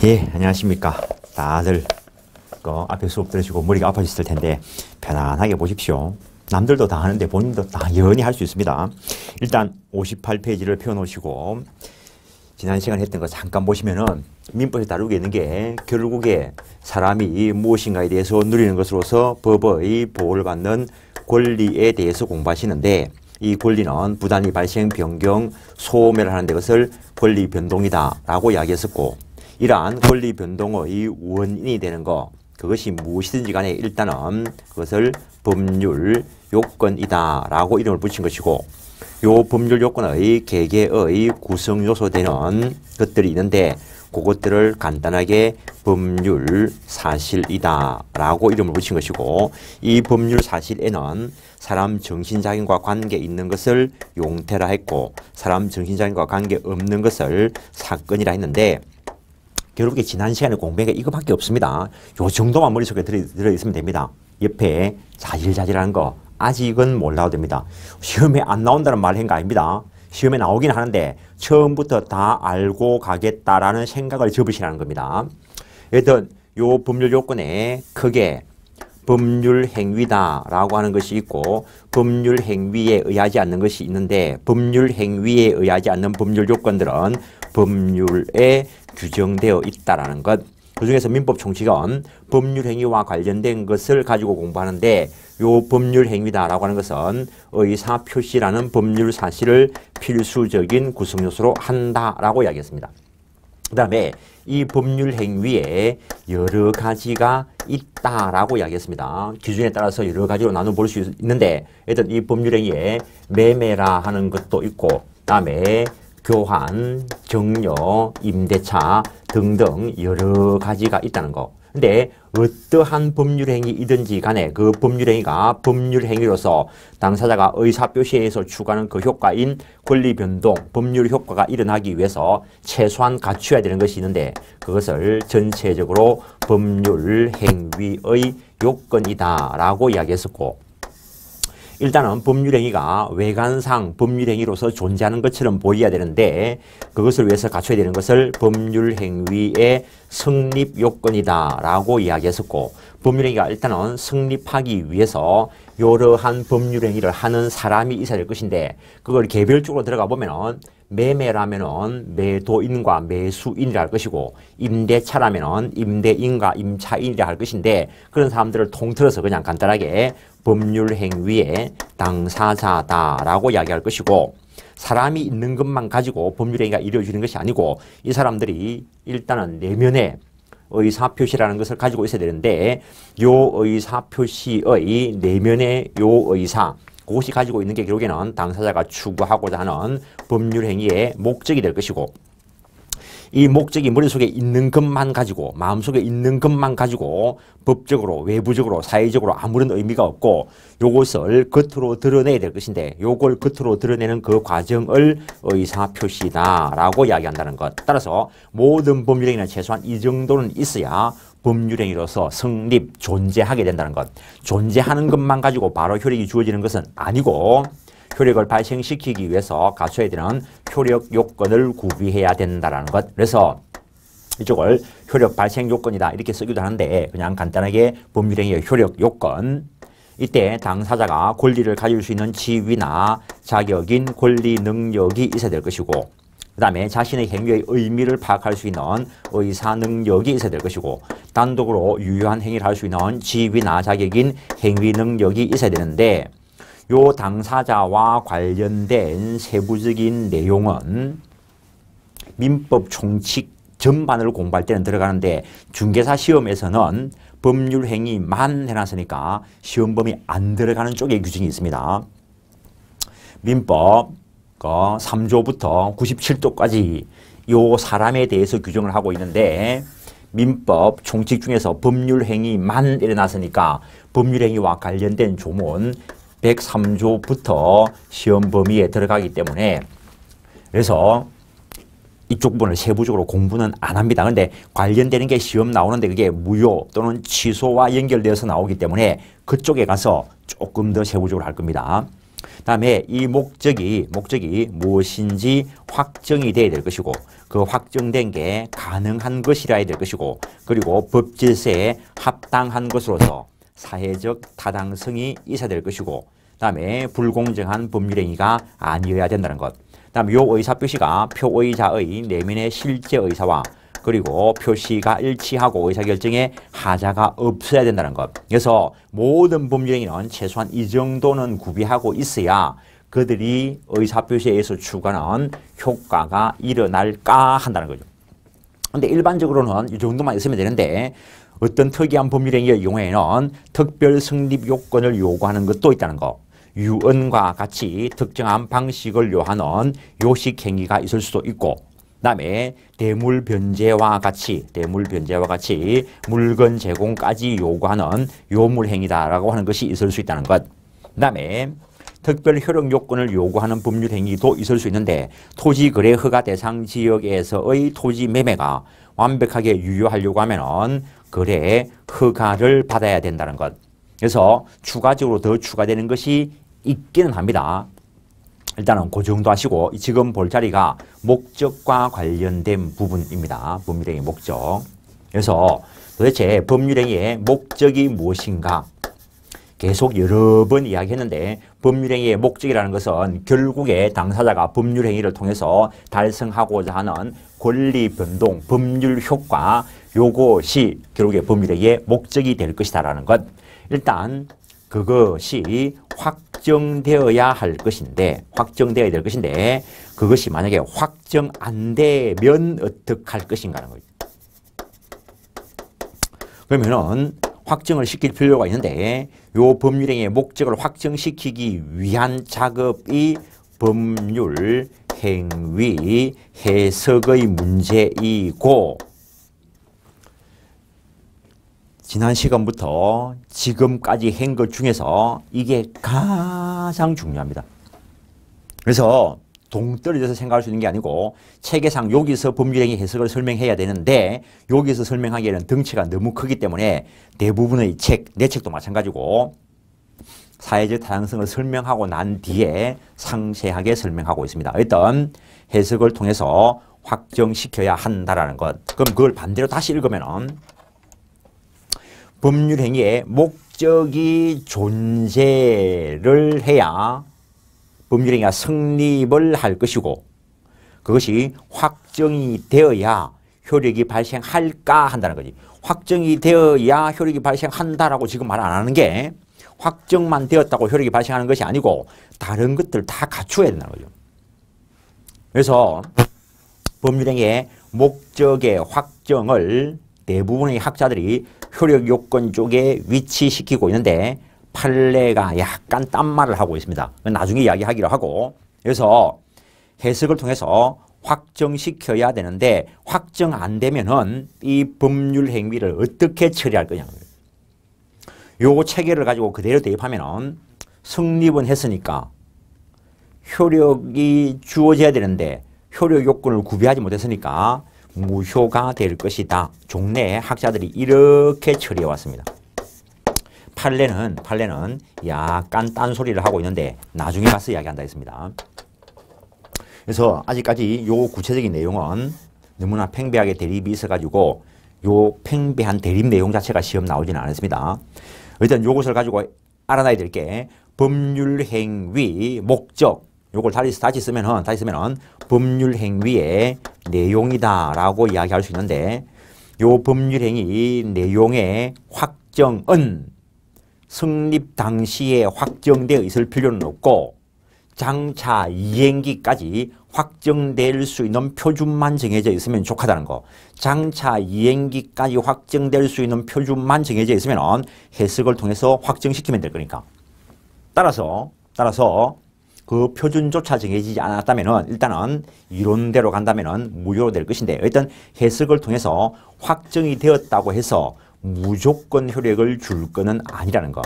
예, 안녕하십니까. 다들 앞에 수업 들으시고 머리가 아파지실 텐데 편안하게 보십시오. 남들도 다 하는데 본인도 다 연히 할 수 있습니다. 일단 58페이지를 펴놓으시고 지난 시간에 했던 거 잠깐 보시면은 민법에 다루게 있는 게 결국에 사람이 무엇인가에 대해서 누리는 것으로서 법의 보호를 받는 권리에 대해서 공부하시는데, 이 권리는 부단히 발생, 변경, 소멸을 하는 것을 권리 변동이다 라고 이야기했었고, 이러한 권리 변동의 원인이 되는 것, 그것이 무엇이든지 간에 일단은 그것을 법률 요건이다 라고 이름을 붙인 것이고, 요 법률 요건의 개개의 구성 요소 되는 것들이 있는데 그것들을 간단하게 법률 사실이다 라고 이름을 붙인 것이고, 이 법률 사실에는 사람 정신작용과 관계 있는 것을 용태라 했고, 사람 정신작용과 관계 없는 것을 사건이라 했는데, 결국에 지난 시간에 공부한 게 이거밖에 없습니다. 요 정도만 머릿속에 들어있으면 됩니다. 옆에 자질자질한 거 아직은 몰라도 됩니다. 시험에 안 나온다는 말 한 거 아닙니다. 시험에 나오긴 하는데 처음부터 다 알고 가겠다라는 생각을 접으시라는 겁니다. 여튼 요 법률 요건에 크게 법률 행위다라고 하는 것이 있고, 법률 행위에 의하지 않는 것이 있는데, 법률 행위에 의하지 않는 법률 요건들은 법률에 규정되어 있다라는 것. 그 중에서 민법 총칙은 법률 행위와 관련된 것을 가지고 공부하는데, 요 법률 행위다라고 하는 것은 의사 표시라는 법률 사실을 필수적인 구성 요소로 한다라고 이야기했습니다. 그 다음에 이 법률 행위에 여러 가지가 있다라고 이야기했습니다. 기준에 따라서 여러 가지로 나눠볼 수 있는데, 일단 이 법률 행위에 매매라 하는 것도 있고, 그 다음에 교환, 정려, 임대차 등등 여러 가지가 있다는 거. 근데 어떠한 법률행위이든지 간에 그 법률행위가 법률행위로서 당사자가 의사표시에서 추구하는 그 효과인 권리변동, 법률 효과가 일어나기 위해서 최소한 갖춰야 되는 것이 있는데, 그것을 전체적으로 법률행위의 요건이다 라고 이야기했었고, 일단은 법률행위가 외관상 법률행위로서 존재하는 것처럼 보여야 되는데, 그것을 위해서 갖춰야 되는 것을 법률행위의 성립요건이다 라고 이야기했었고, 법률행위가 일단은 성립하기 위해서 이러한 법률행위를 하는 사람이 있어야 될 것인데, 그걸 개별적으로 들어가 보면은 매매라면은 매도인과 매수인이라 할 것이고, 임대차라면은 임대인과 임차인이라 할 것인데, 그런 사람들을 통틀어서 그냥 간단하게 법률 행위의 당사자다라고 이야기할 것이고, 사람이 있는 것만 가지고 법률 행위가 이루어지는 것이 아니고, 이 사람들이 일단은 내면에 의사표시라는 것을 가지고 있어야 되는데, 요 의사표시의 내면의 요 의사, 그것이 가지고 있는 게 결국에는 당사자가 추구하고자 하는 법률 행위의 목적이 될 것이고, 이 목적이 머릿속에 있는 것만 가지고, 마음속에 있는 것만 가지고 법적으로, 외부적으로, 사회적으로 아무런 의미가 없고, 요것을 겉으로 드러내야 될 것인데, 요걸 겉으로 드러내는 그 과정을 의사표시다라고 이야기한다는 것. 따라서 모든 법률행위는 최소한 이 정도는 있어야 법률행위로서 성립, 존재하게 된다는 것. 존재하는 것만 가지고 바로 효력이 주어지는 것은 아니고, 효력을 발생시키기 위해서 갖춰야 되는 효력 요건을 구비해야 된다는 것. 그래서 이쪽을 효력 발생 요건이다 이렇게 쓰기도 하는데, 그냥 간단하게 법률행위의 효력 요건. 이때 당사자가 권리를 가질 수 있는 지위나 자격인 권리 능력이 있어야 될 것이고, 그 다음에 자신의 행위의 의미를 파악할 수 있는 의사 능력이 있어야 될 것이고, 단독으로 유효한 행위를 할 수 있는 지위나 자격인 행위 능력이 있어야 되는데, 요 당사자와 관련된 세부적인 내용은 민법 총칙 전반을 공부할 때는 들어가는데, 중개사 시험에서는 법률 행위만 해놨으니까 시험 범위 안 들어가는 쪽에 규정이 있습니다. 민법 3조부터 97조까지 요 사람에 대해서 규정을 하고 있는데, 민법 총칙 중에서 법률 행위만 일어났으니까 법률 행위와 관련된 조문 103조부터 시험 범위에 들어가기 때문에, 그래서 이쪽 부분을 세부적으로 공부는 안 합니다. 근데 관련되는 게 시험 나오는데 그게 무효 또는 취소와 연결되어서 나오기 때문에 그쪽에 가서 조금 더 세부적으로 할 겁니다. 다음에 이 목적이 무엇인지 확정이 돼야 될 것이고 그 확정된 게 가능한 것이라 해야 될 것이고 그리고 법질서에 합당한 것으로서 사회적 타당성이 있어야 될 것이고 다음에 불공정한 법률행위가 아니어야 된다는 것. 다음 요 의사표시가 표의자의 내면의 실제 의사와 그리고 표시가 일치하고 의사결정에 하자가 없어야 된다는 것. 그래서 모든 법률행위는 최소한 이 정도는 구비하고 있어야 그들이 의사표시에 의해서 추구하는 효과가 일어날까 한다는 거죠. 근데 일반적으로는 이 정도만 있으면 되는데 어떤 특이한 법률행위의 경우에는 특별 성립 요건을 요구하는 것도 있다는 거. 유언과 같이 특정한 방식을 요하는 요식행위가 있을 수도 있고 그다음에 대물변제와 같이 물건 제공까지 요구하는 요물행위다라고 하는 것이 있을 수 있다는 것. 그다음에 특별 효력 요건을 요구하는 법률 행위도 있을 수 있는데 토지 거래 허가 대상 지역에서의 토지 매매가 완벽하게 유효하려고 하면은 거래 허가를 받아야 된다는 것. 그래서 추가적으로 더 추가되는 것이 있기는 합니다. 일단은 그 정도 하시고 지금 볼 자리가 목적과 관련된 부분입니다. 법률행위 목적. 그래서 도대체 법률행위의 목적이 무엇인가? 계속 여러 번 이야기했는데 법률행위의 목적이라는 것은 결국에 당사자가 법률행위를 통해서 달성하고자 하는 권리 변동, 법률 효과 요것이 결국에 법률행위의 목적이 될 것이다라는 것. 일단 그것이 확정되어야 할 것인데 확정되어야 될 것인데 그것이 만약에 확정 안 되면 어떡할 것인가는 거죠. 그러면은 확정을 시킬 필요가 있는데 요 법률행위의 목적을 확정시키기 위한 작업이 법률 행위 해석의 문제이고 지난 시간부터 지금까지 한 것 중에서 이게 가장 중요합니다. 그래서 동떨어져서 생각할 수 있는 게 아니고 체계상 여기서 법률행위 해석을 설명해야 되는데 여기서 설명하기에는 덩치가 너무 크기 때문에 대부분의 책, 내 책도 마찬가지고 사회적 다양성을 설명하고 난 뒤에 상세하게 설명하고 있습니다. 일단 해석을 통해서 확정시켜야 한다라는 것. 그럼 그걸 반대로 다시 읽으면은 법률행위의 목적이 존재를 해야 법률행위가 성립을 할 것이고 그것이 확정이 되어야 효력이 발생할까 한다는 거지. 확정이 되어야 효력이 발생한다라고 지금 말 안 하는 게 확정만 되었다고 효력이 발생하는 것이 아니고 다른 것들 다 갖추어야 된다는 거죠. 그래서 법률행위의 목적의 확정을 대부분의 학자들이 효력 요건 쪽에 위치시키고 있는데 판례가 약간 딴 말을 하고 있습니다. 나중에 이야기하기로 하고 그래서 해석을 통해서 확정시켜야 되는데 확정 안 되면은 이 법률 행위를 어떻게 처리할 거냐. 요 체계를 가지고 그대로 대입하면은 성립은 했으니까 효력이 주어져야 되는데 효력 요건을 구비하지 못했으니까 무효가 될 것이다. 종래에 학자들이 이렇게 처리해 왔습니다. 판례는 약간 딴소리를 하고 있는데 나중에 가서 이야기한다 했습니다. 그래서 아직까지 요 구체적인 내용은 너무나 팽배하게 대립이 있어가지고 요 팽배한 대립 내용 자체가 시험 나오지는 않았습니다. 일단 요것을 가지고 알아놔야 될 게 법률행위 목적 요걸 다시 쓰면은 법률행위의 내용이다라고 이야기할 수 있는데 요 법률행위 내용의 확정은 성립 당시에 확정되어 있을 필요는 없고 장차 이행기까지 확정될 수 있는 표준만 정해져 있으면 족하다는 거. 장차 이행기까지 확정될 수 있는 표준만 정해져 있으면 해석을 통해서 확정시키면 될 거니까. 따라서 그 표준조차 정해지지 않았다면 일단은 이론대로 간다면 무효로 될 것인데 일단 해석을 통해서 확정이 되었다고 해서 무조건 효력을 줄 거는 아니라는 것.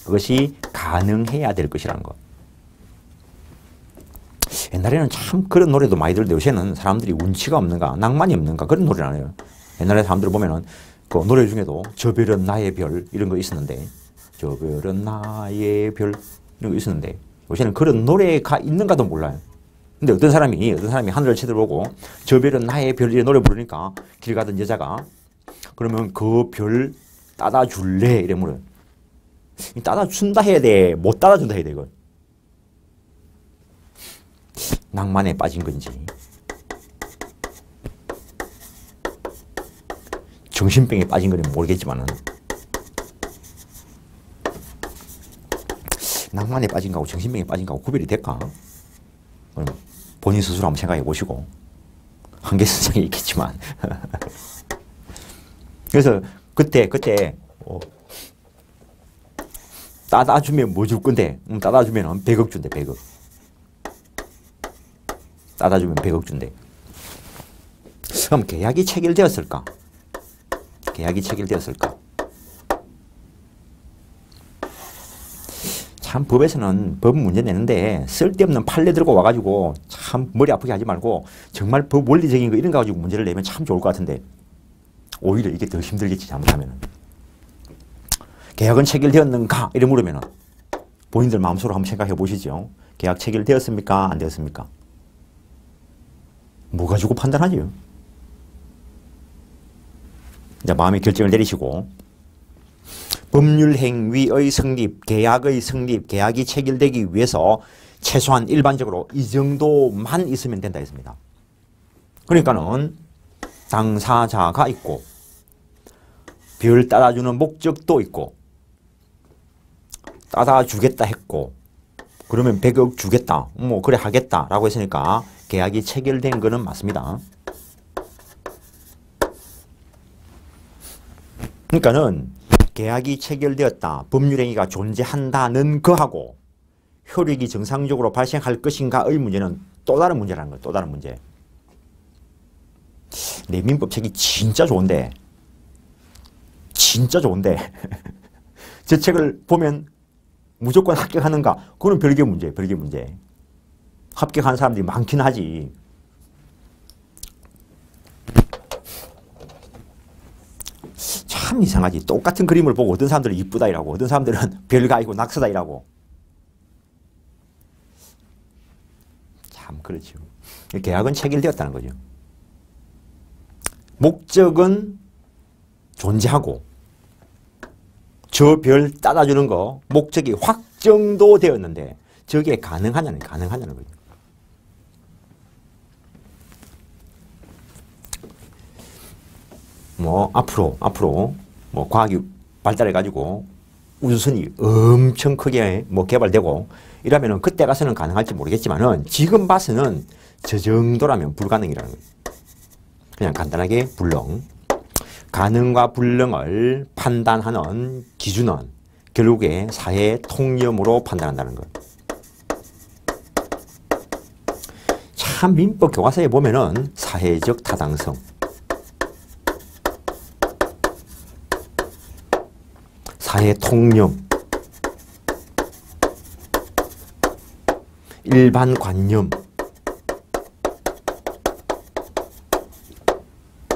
그것이 가능해야 될 것이라는 것. 옛날에는 참 그런 노래도 많이 들었는데 요새는 사람들이 운치가 없는가 낭만이 없는가 그런 노래를 안 해요. 옛날에 사람들 보면은 그 노래 중에도 저 별은 나의 별 이런 거 있었는데 저 별은 나의 별 이런 거 있었는데 요새는 그런 노래가 있는가도 몰라요. 근데 어떤 사람이 하늘을 쳐다보고 저 별은 나의 별이래 노래 부르니까 길 가던 여자가 그러면 그 별 따다 줄래? 이래 물어요. 따다 준다 해야 돼. 못 따다 준다 해야 돼, 이걸. 낭만에 빠진 건지 정신병에 빠진 건지 모르겠지만은 낭만에 빠진 거하고 정신병에 빠진 거하고 구별이 될까? 본인 스스로 한번 생각해 보시고 한계선상에 있겠지만 그래서 그때 따다 주면 뭐 줄 건데? 따다 주면 100억 준대. 100억. 따다 주면 100억 준대. 그럼 계약이 체결되었을까? 계약이 체결되었을까? 참 법에서는 법 문제 내는데 쓸데없는 판례 들고 와가지고 참 머리 아프게 하지 말고 정말 법 원리적인 거 이런 거 가지고 문제를 내면 참 좋을 것 같은데 오히려 이게 더 힘들겠지 잘못하면. 계약은 체결되었는가? 이래 물으면 본인들 마음속으로 한번 생각해 보시죠. 계약 체결되었습니까? 안 되었습니까? 뭐 가지고 판단하지요? 이제 마음의 결정을 내리시고 법률 행위의 성립, 계약의 성립, 계약이 체결되기 위해서 최소한 일반적으로 이 정도만 있으면 된다 했습니다. 그러니까는 당사자가 있고 별 따다주는 목적도 있고 따다주겠다 했고 그러면 100억 주겠다 뭐 그래 하겠다라고 했으니까 계약이 체결된 거는 맞습니다. 그러니까는 계약이 체결되었다, 법률행위가 존재한다는 거하고 효력이 정상적으로 발생할 것인가의 문제는 또 다른 문제라는 거예요. 또 다른 문제. 내 민법책이 진짜 좋은데 저 책을 보면 무조건 합격하는가? 그건 별개 문제예요. 별개 문제. 합격한 사람들이 많긴 하지. 참 이상하지. 똑같은 그림을 보고 어떤 사람들은 이쁘다 이라고 어떤 사람들은 별거 아니고 낙서다 이라고. 참 그렇죠. 계약은 체결되었다는 거죠. 목적은 존재하고 저 별 따다주는 거 목적이 확정도 되었는데 저게 가능하냐는 거죠. 뭐 앞으로 뭐 과학이 발달해가지고 우주선이 엄청 크게 뭐 개발되고 이러면은 그때 가서는 가능할지 모르겠지만은 지금 봐서는 저 정도라면 불가능이라는 거예요. 그냥 간단하게 불능. 가능과 불능을 판단하는 기준은 결국에 사회 통념으로 판단한다는 것. 참 민법 교과서에 보면은 사회적 타당성, 사회 통념, 일반 관념,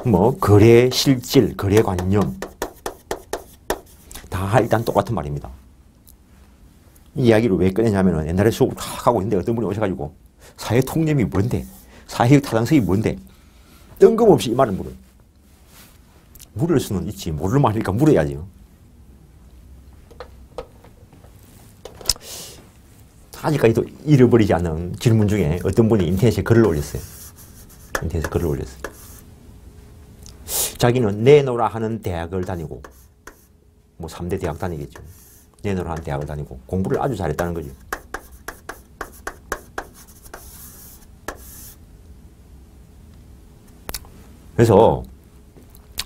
뭐 거래 실질, 거래 관념 다 일단 똑같은 말입니다. 이 이야기를 왜 꺼내냐면 옛날에 수업을 탁 하고 있는데 어떤 분이 오셔가지고 사회 통념이 뭔데? 사회의 타당성이 뭔데? 뜬금없이 이 말을 물어요. 물을 수는 있지. 모를 말이니까 물어야지. 아직까지도 잃어버리지 않은 질문 중에 어떤 분이 인터넷에 글을 올렸어요. 자기는 내노라 하는 대학을 다니고 뭐 3대 대학 다니겠죠. 내노라 하는 대학을 다니고 공부를 아주 잘했다는 거죠. 그래서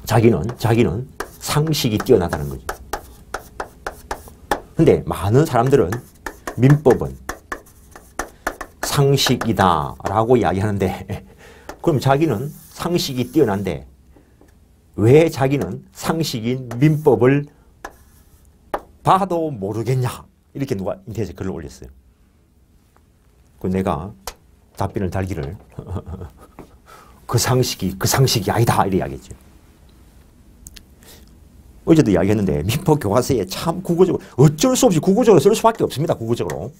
자기는 상식이 뛰어나다는 거죠. 근데 많은 사람들은 민법은 상식이다라고 이야기하는데 그럼 자기는 상식이 뛰어난데 왜 자기는 상식인 민법을 봐도 모르겠냐? 이렇게 누가 인터넷에 글을 올렸어요. 그 내가 답변을 달기를 그 상식이 아니다 이렇게 이야기했죠. 어제도 이야기했는데 민법 교과서에 참 국어적으로 어쩔 수 없이 국어적으로 쓸 수밖에 없습니다. 국어적으로.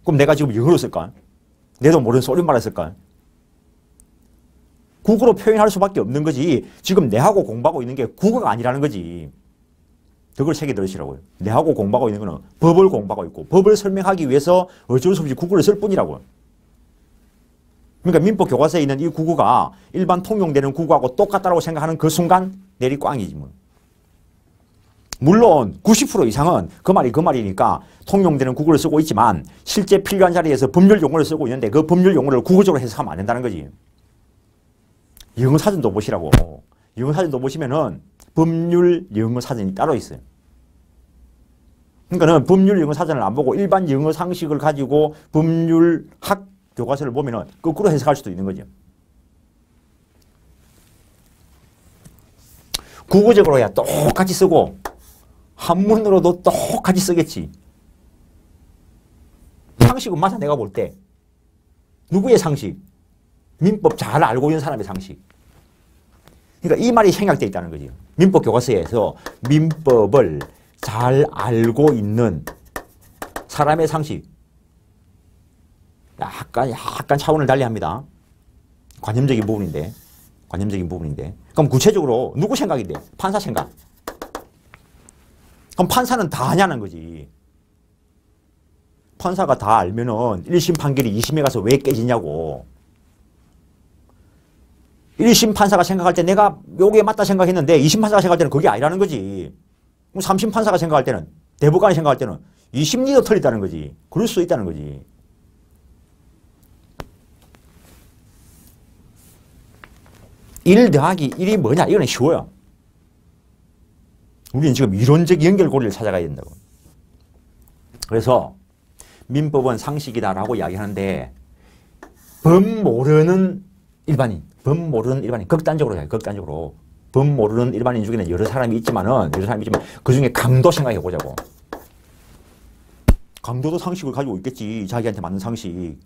그럼 내가 지금 영어로 쓸까? 내도 모르는 소리말을 쓸까? 국어로 표현할 수밖에 없는 거지. 지금 내하고 공부하고 있는 게 국어가 아니라는 거지. 그걸 새겨 들으시라고요. 내하고 공부하고 있는 거는 법을 공부하고 있고 법을 설명하기 위해서 어쩔 수 없이 국어를 쓸 뿐이라고요. 그러니까 민법 교과서에 있는 이 국어가 일반 통용되는 국어하고 똑같다고 생각하는 그 순간 내리 꽝이지 뭐. 물론 90% 이상은 그 말이니까 통용되는 국어를 쓰고 있지만 실제 필요한 자리에서 법률 용어를 쓰고 있는데 그 법률 용어를 국어적으로 해석하면 안 된다는 거지. 영어 사전도 보시라고. 영어 사전도 보시면은 법률 영어 사전이 따로 있어요. 그러니까는 법률 영어 사전을 안 보고 일반 영어 상식을 가지고 법률학 교과서를 보면은 거꾸로 해석할 수도 있는 거죠. 국어적으로야 똑같이 쓰고 한문으로도 똑같이 쓰겠지. 상식은 맞아 내가 볼 때. 누구의 상식? 민법 잘 알고 있는 사람의 상식. 그러니까 이 말이 생략되어 있다는 거죠. 민법 교과서에서 민법을 잘 알고 있는 사람의 상식. 약간 차원을 달리합니다. 관념적인 부분인데. 그럼 구체적으로 누구 생각인데? 판사 생각. 그럼 판사는 다 아냐는 거지. 판사가 다 알면은 1심 판결이 2심에 가서 왜 깨지냐고. 1심 판사가 생각할 때 내가 요게 맞다 생각했는데 2심 판사가 생각할 때는 그게 아니라는 거지. 그럼 3심 판사가 생각할 때는, 대법관이 생각할 때는 2심 니도 틀리다는 거지. 그럴 수 있다는 거지. 일 더하기 1이 뭐냐? 이거는 쉬워요. 우리는 지금 이론적 연결고리를 찾아가야 된다고. 그래서 민법은 상식이다라고 이야기하는데 법 모르는 일반인, 극단적으로 해요. 극단적으로. 법 모르는 일반인 중에는 여러 사람이 있지만 그 중에 강도 생각해 보자고. 강도도 상식을 가지고 있겠지. 자기한테 맞는 상식.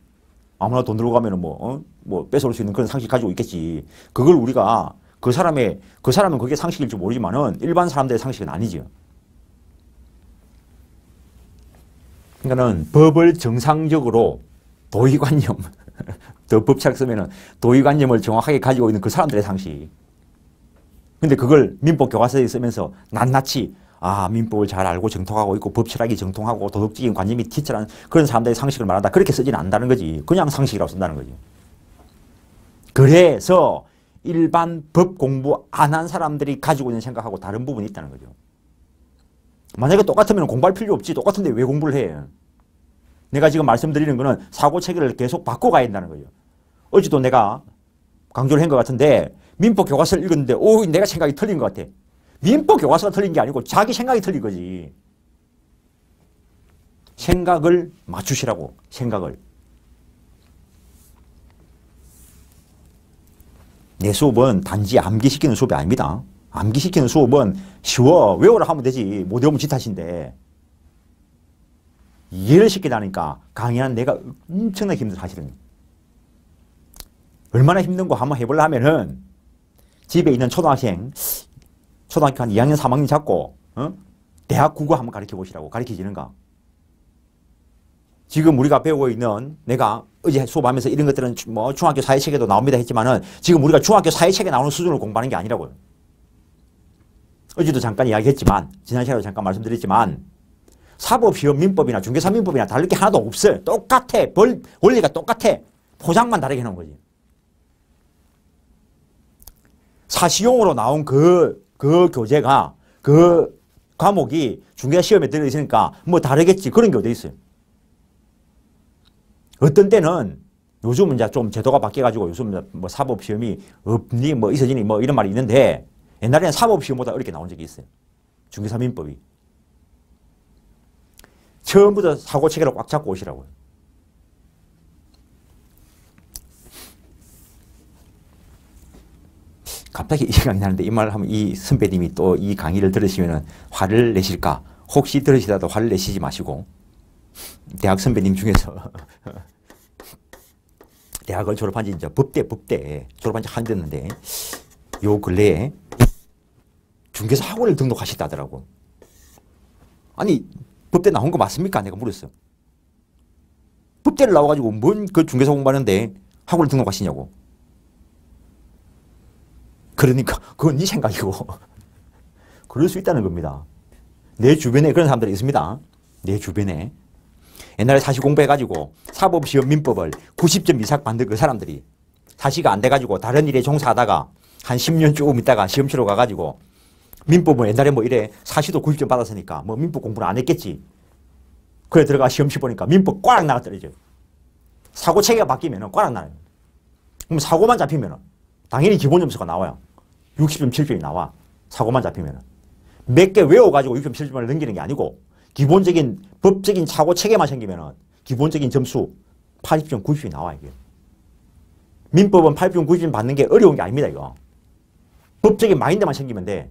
아무나 돈 들고 가면은 뭐 뺏어올 수 있는 그런 상식 가지고 있겠지. 그걸 우리가 그 사람은 그게 상식일지 모르지만은 일반 사람들의 상식은 아니죠. 그러니까는 법을 정상적으로 도의관념, 더 법책 쓰면은 도의관념을 정확하게 가지고 있는 그 사람들의 상식. 근데 그걸 민법 교과서에 쓰면서 낱낱이 민법을 잘 알고 정통하고 있고 법 철학이 정통하고 도덕적인 관념이 티철한 그런 사람들의 상식을 말한다. 그렇게 쓰지는 않는다는 거지. 그냥 상식이라고 쓴다는 거지. 그래서 일반 법 공부 안 한 사람들이 가지고 있는 생각하고 다른 부분이 있다는 거죠. 만약에 똑같으면 공부할 필요 없지. 똑같은데 왜 공부를 해? 내가 지금 말씀드리는 거는 사고체계를 계속 바꿔가야 된다는 거죠. 어제도 내가 강조를 한 것 같은데 민법 교과서를 읽었는데 내가 생각이 틀린 것 같아. 민법 교과서가 틀린 게 아니고 자기 생각이 틀린 거지. 생각을 맞추시라고. 생각을. 내 수업은 단지 암기시키는 수업이 아닙니다. 암기시키는 수업은 쉬워. 외우라 하면 되지. 못 외우면 지 탓인데. 이해를 시키다니까 강의하는 내가 엄청나게 힘들어 사실은. 얼마나 힘든 거 한번 해보려 하면은 집에 있는 초등학교 한 2학년 3학년 잡고 대학 국어 한번 가르쳐 보시라고. 가르쳐지는가. 지금 우리가 배우고 있는 내가 어제 수업하면서 이런 것들은 뭐 중학교 사회책에도 나옵니다 했지만은 지금 우리가 중학교 사회책에 나오는 수준으로 공부하는 게 아니라고요. 어제도 잠깐 이야기했지만 지난 시간에도 잠깐 말씀드렸지만 사법시험 민법이나 중개사 민법이나 다를 게 하나도 없어요. 똑같아. 원리가 똑같아. 포장만 다르게 해놓은 거지. 사시용으로 나온 그 교재가 그 과목이 중개사 시험에 들어있으니까 뭐 다르겠지. 그런 게 어디 있어요. 어떤 때는 요즘은 이제 좀 제도가 바뀌어가지고 요즘 뭐 사법시험이 없니 뭐 있어지니 뭐 이런 말이 있는데 옛날에는 사법시험보다 어렵게 나온 적이 있어요. 중개사 민법이. 처음부터 사고체계를 꽉 잡고 오시라고요. 갑자기 이 생각이 나는데 이 말을 하면 이 선배님이 또 이 강의를 들으시면 화를 내실까? 혹시 들으시다도 화를 내시지 마시고 대학 선배님 중에서 대학을 졸업한 지 이제 법대 졸업한 지 한참 됐는데 요 근래에 중개사 학원을 등록하셨다더라고. 아니 법대 나온 거 맞습니까? 내가 물었어. 법대를 나와가지고 뭔 그 중개사 공부하는데 학원을 등록하시냐고. 그러니까 그건 네 생각이고 그럴 수 있다는 겁니다. 내 주변에 그런 사람들이 있습니다. 내 주변에. 옛날에 사시 공부해가지고 사법시험 민법을 90점 이상 받는 그 사람들이 사시가 안 돼가지고 다른 일에 종사하다가 한 10년 조금 있다가 시험 치러 가가지고 민법은 옛날에 뭐 이래 사시도 90점 받았으니까 뭐 민법 공부는 안 했겠지. 그래 들어가 시험 치보니까 민법 꽉 나가 떨어져. 사고 체계가 바뀌면 꽉 나요. 그럼 사고만 잡히면 당연히 기본 점수가 나와요. 60점, 70점이 나와. 사고만 잡히면. 몇 개 외워가지고 60점, 70점을 넘기는 게 아니고 기본적인 법적인 사고 체계만 생기면 기본적인 점수 80점, 90점이 나와 이게. 민법은 80점, 90점 받는 게 어려운 게 아닙니다 이거. 법적인 마인드만 생기면 돼.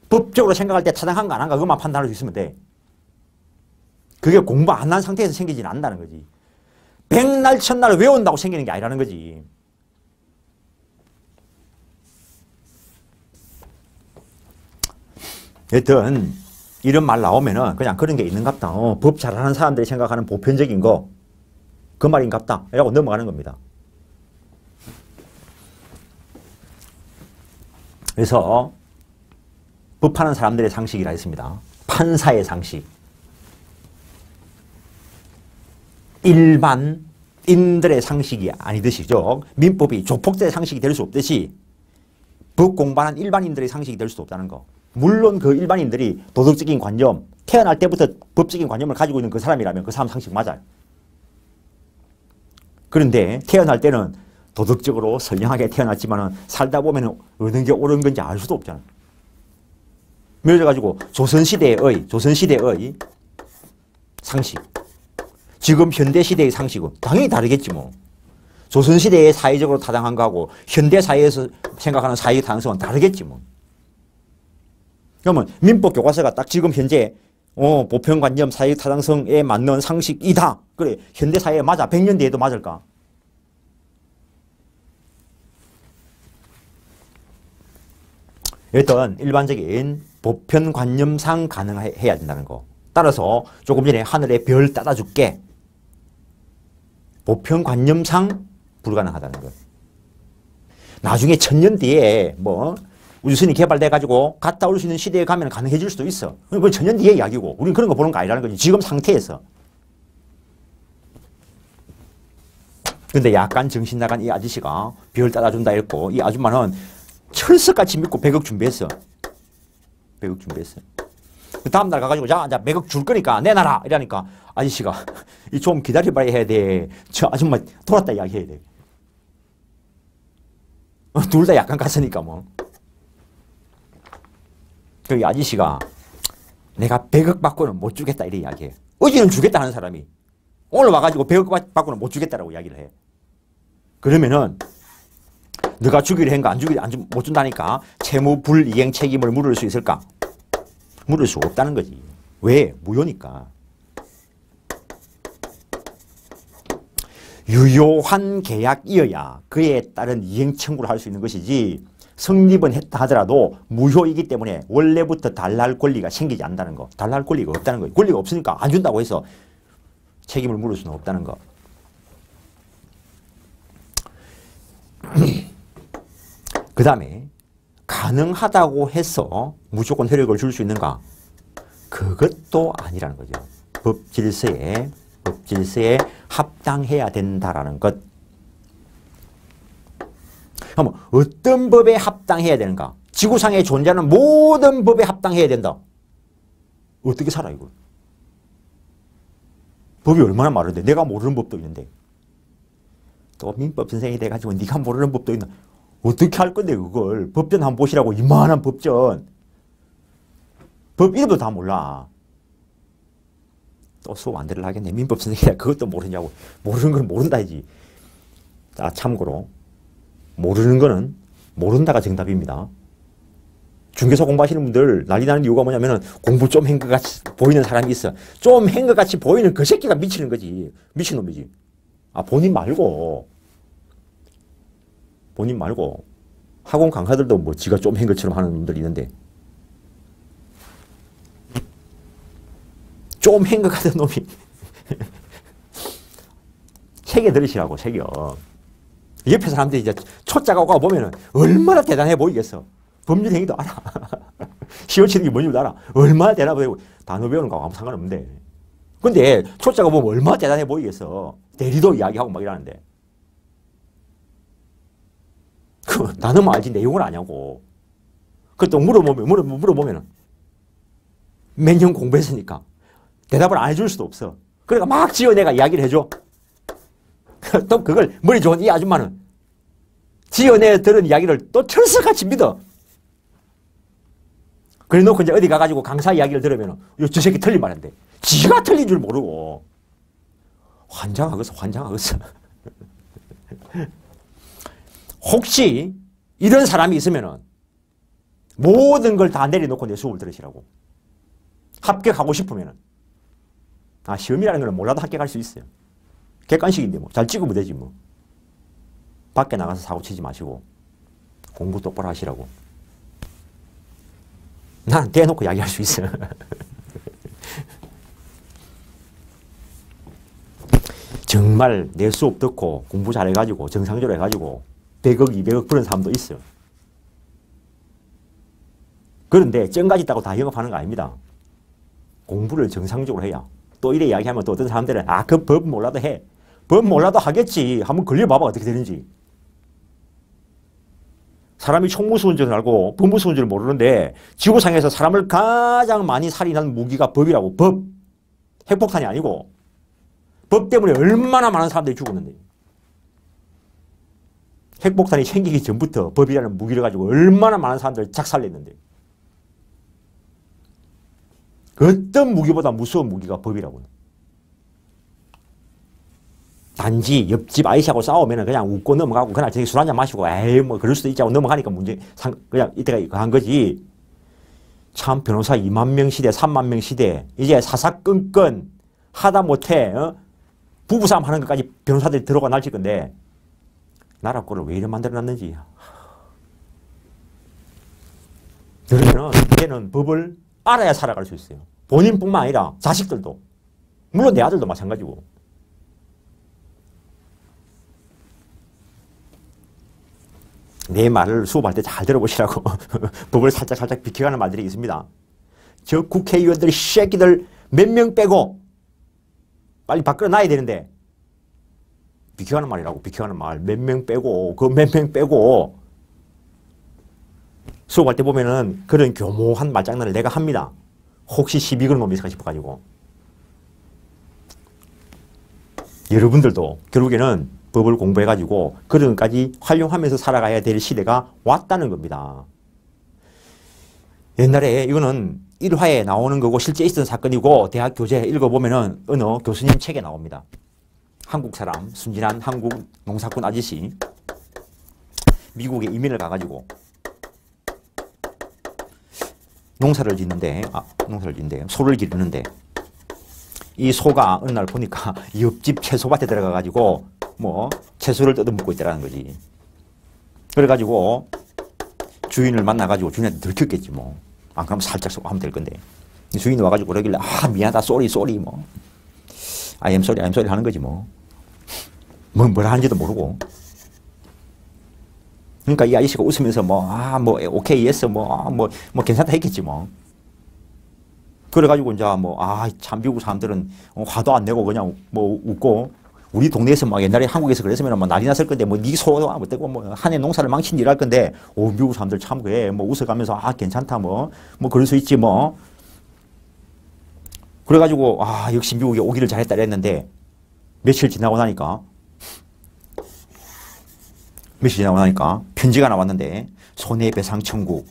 법적으로 생각할 때 타당한 거 안 한 거 그것만 판단할 수 있으면 돼. 그게 공부 안 한 상태에서 생기지는 않는다는 거지. 백날 첫날 외운다고 생기는 게 아니라는 거지. 여튼 이런 말 나오면은 그냥 그런 게 있는갑다. 법 잘하는 사람들이 생각하는 보편적인 거 그 말인갑다. 이라고 넘어가는 겁니다. 그래서 법하는 사람들의 상식이라 했습니다. 판사의 상식. 일반인들의 상식이 아니듯이죠. 민법이 조폭들의 상식이 될 수 없듯이 법 공부하는 일반인들의 상식이 될 수도 없다는 거. 물론 그 일반인들이 도덕적인 관념, 태어날 때부터 법적인 관념을 가지고 있는 그 사람이라면 그 사람 상식 맞아요. 그런데 태어날 때는 도덕적으로 선량하게 태어났지만 살다 보면 어느 게 옳은 건지 알 수도 없잖아요. 예를 들어가지고 조선시대의 상식, 지금 현대시대의 상식은 당연히 다르겠지 뭐. 조선시대의 사회적으로 타당한 거하고 현대사회에서 생각하는 사회의 타당성은 다르겠지 뭐. 그러면 민법 교과서가 딱 지금 현재 보편관념 사회의 타당성에 맞는 상식이다. 그래 현대사회에 맞아. 100년 뒤에도 맞을까? 일단 일반적인 보편관념상 가능해야 된다는 거. 따라서 조금 전에 하늘에 별 따다 줄게. 보편관념상 불가능하다는 거. 나중에 1000년 뒤에 뭐 우주선이 개발돼가지고 갔다 올 수 있는 시대에 가면 가능해질 수도 있어. 그건 1000년 뒤의 이야기고 우리는 그런 거 보는 거 아니라는 거지. 지금 상태에서. 근데 약간 정신 나간 이 아저씨가 별 따라준다 했고 이 아줌마는 철석같이 믿고 100억 준비했어. 100억 준비했어. 그 다음날 가가지고 자 100억 줄 거니까 내놔라 이러니까 아저씨가 좀 기다려봐야 해야 돼. 저 아줌마 돌았다 이야기해야 돼. 둘 다 약간 갔으니까 뭐. 그 아저씨가 내가 100억 받고는 못 주겠다 이래 이야기해. 어제는 주겠다는 사람이 오늘 와가지고 100억 받고는 못 주겠다라고 이야기를 해. 그러면은 너가 주기로 한 거 못 준다니까 채무 불이행 책임을 물을 수 있을까? 물을 수 없다는 거지. 왜? 무효니까. 유효한 계약이어야 그에 따른 이행 청구를 할 수 있는 것이지 성립은 했다 하더라도 무효이기 때문에 원래부터 달랄 권리가 생기지 않는다는 거. 달랄 권리가 없다는 거예요. 권리가 없으니까 안 준다고 해서 책임을 물을 수는 없다는 거. 그 다음에 가능하다고 해서 무조건 효력을 줄 수 있는가? 그것도 아니라는 거죠. 법질서에 합당해야 된다라는 것. 그럼 어떤 법에 합당해야 되는가? 지구상에 존재하는 모든 법에 합당해야 된다. 어떻게 살아 이걸? 법이 얼마나 많은데 내가 모르는 법도 있는데 또 민법 선생이 돼가지고 네가 모르는 법도 있나? 어떻게 할 건데 그걸? 법전 한번 보시라고. 이만한 법전. 법 이름도 다 몰라. 또 수업 안 들으려 하겠네. 민법 선생이라 그것도 모르냐고. 모르는 건 모른다지. 자, 참고로 모르는 거는 모른다가 정답입니다. 중개사 공부하시는 분들 난리 나는 이유가 뭐냐면은 공부 좀 한 것 같이 보이는 사람이 있어. 좀 한 것 같이 보이는 그 새끼가 미치는 거지. 미친놈이지. 아, 본인 말고 학원 강사들도 뭐 지가 좀 한 것처럼 하는 놈들이 있는데 좀 한 것 같은 놈이 새겨 들으시라고, 새겨. 옆에 사람들이 이제 초짜가 보면은 얼마나 대단해 보이겠어. 법률 행위도 알아. 시험치는 게 뭔지도 알아. 얼마나 대단해 보이고. 단어 배우는 거하고 아무 상관없는데. 근데 초짜가 보면 얼마나 대단해 보이겠어. 대리도 이야기하고 막 이러는데. 그 단어만 알지 내용을 아냐고. 그또 물어보면은 몇 년 공부했으니까 대답을 안 해줄 수도 없어. 그러니까 막 지어내가 이야기를 해줘. 또 그걸 머리 좋은 이 아줌마는 지어내 들은 이야기를 또 철석같이 믿어. 그래 놓고 이제 어디 가가지고 강사 이야기를 들으면 저 새끼 틀린 말인데 지가 틀린 줄 모르고 환장하겠어. 혹시 이런 사람이 있으면은 모든 걸 다 내려놓고 내 수업을 들으시라고. 합격하고 싶으면은. 시험이라는 건 몰라도 합격할 수 있어요. 객관식인데 뭐. 잘 찍으면 되지 뭐. 밖에 나가서 사고 치지 마시고 공부 똑바로 하시라고. 나는 대놓고 이야기할 수 있어요. 정말 내 수업 듣고 공부 잘해가지고 정상적으로 해가지고 100억, 200억 버는 사람도 있어요. 그런데 정가지 있다고 다 영업하는 거 아닙니다. 공부를 정상적으로 해야. 또 이래 이야기하면 또 어떤 사람들은 그 법 몰라도 해. 법 몰라도 하겠지. 한번 걸려봐봐 어떻게 되는지. 사람이 총무수운전을 알고 법무수운전을 모르는데 지구상에서 사람을 가장 많이 살인한 무기가 법이라고. 법. 핵폭탄이 아니고. 법 때문에 얼마나 많은 사람들이 죽었는데. 핵폭탄이 생기기 전부터 법이라는 무기를 가지고 얼마나 많은 사람들을 작살냈는데. 어떤 무기보다 무서운 무기가 법이라고요. 단지 옆집 아이씨하고 싸우면 그냥 웃고 넘어가고 그날 저녁에 술 한잔 마시고 에이 뭐 그럴 수도 있지 하고 넘어가니까 그냥 이때가 한 거지. 참 변호사 2만 명 시대 3만 명 시대 이제 사사건건 하다 못해 부부싸움 하는 것까지 변호사들이 들어가 날칠 건데 나라 꼴을 왜 이래 만들어놨는지. 그러면 이제는 법을 알아야 살아갈 수 있어요. 본인뿐만 아니라 자식들도. 물론 내 아들도 마찬가지고. 내 말을 수업할 때 잘 들어보시라고. 법을 살짝 비켜가는 말들이 있습니다. 저 국회의원들 새끼들 몇 명 빼고 빨리 바꿔 놔야 되는데 비켜가는 말이라고. 비켜가는 말. 몇 명 빼고 그 몇 명 빼고 수업할 때 보면은 그런 교모한 말장난을 내가 합니다. 혹시 시비 거는 놈이 있을까 싶어가지고. 여러분들도 결국에는 법을 공부해가지고 그런 것까지 활용하면서 살아가야 될 시대가 왔다는 겁니다. 옛날에 이거는 1화에 나오는 거고 실제 있었던 사건이고 대학 교재 읽어보면은 어느 교수님 책에 나옵니다. 한국 사람, 순진한 한국 농사꾼 아저씨 미국에 이민을 가가지고 농사를 짓는데 소를 기르는데 이 소가 어느 날 보니까 옆집 채소밭에 들어가가지고 뭐 채소를 뜯어먹고 있더라는 거지. 그래가지고 주인을 만나가지고 주인한테 들켰겠지 뭐. 안 그러면 살짝 하면 될 건데. 주인이 와가지고 그러길래 미안하다 쏘리 뭐. I am sorry 하는 거지 뭐. 뭐라 하는지도 모르고. 그러니까 이 아저씨가 웃으면서 오케이, 예스, 괜찮다 했겠지 뭐. 그래가지고 이제 참 미국 사람들은 화도 안 내고 그냥 웃고 우리 동네에서 옛날에 한국에서 그랬으면 난리 났을 건데 네 소 한 해 농사를 망친 일 할 건데 미국 사람들 참 그래 웃어가면서 괜찮다 그럴 수 있지 뭐. 그래가지고 역시 미국에 오기를 잘했다 그랬는데 며칠 지나고 나니까 편지가 나왔는데 손해배상 청구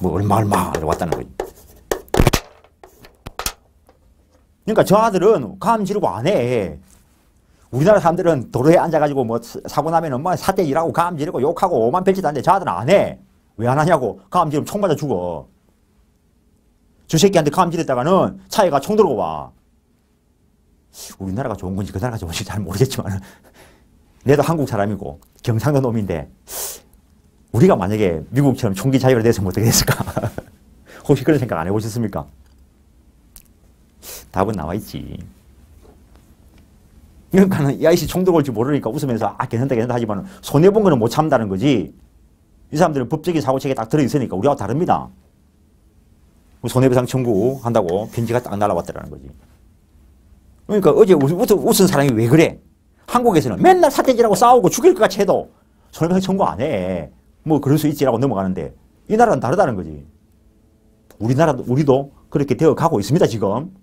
얼마 왔다는 거지. 그러니까 저 아들은 감 지르고 안 해. 우리나라 사람들은 도로에 앉아가지고 사고 나면은 사대질하고 감 지르고 욕하고 오만 별짓 하는데 저 아들은 안 해. 왜 안 하냐고. 감 지르면 총 맞아 죽어. 저 새끼한테 감 지르다가는 차에 가 총 들고 와. 우리나라가 좋은 건지 그 나라가 좋은 건지 잘 모르겠지만 내도 한국 사람이고 경상도 놈인데 우리가 만약에 미국처럼 총기 자유가 됐으면 어떻게 됐을까? 혹시 그런 생각 안 해보셨습니까? 답은 나와 있지. 그러니까는 이 아이씨 총 들고 올줄 모르니까 웃으면서 괜찮다 하지만 손해본 거는 못 참다는 거지. 이 사람들은 법적인 사고체계에 딱 들어있으니까 우리하고 다릅니다. 손해배상 청구한다고 편지가 딱 날아왔다라는 거지. 그러니까 어제 웃은 사람이 왜 그래? 한국에서는 맨날 사태질하고 싸우고 죽일 것 같이 해도 손해배상 청구 안 해. 뭐 그럴 수 있지라고 넘어가는데 이 나라는 다르다는 거지. 우리도 그렇게 되어가고 있습니다, 지금.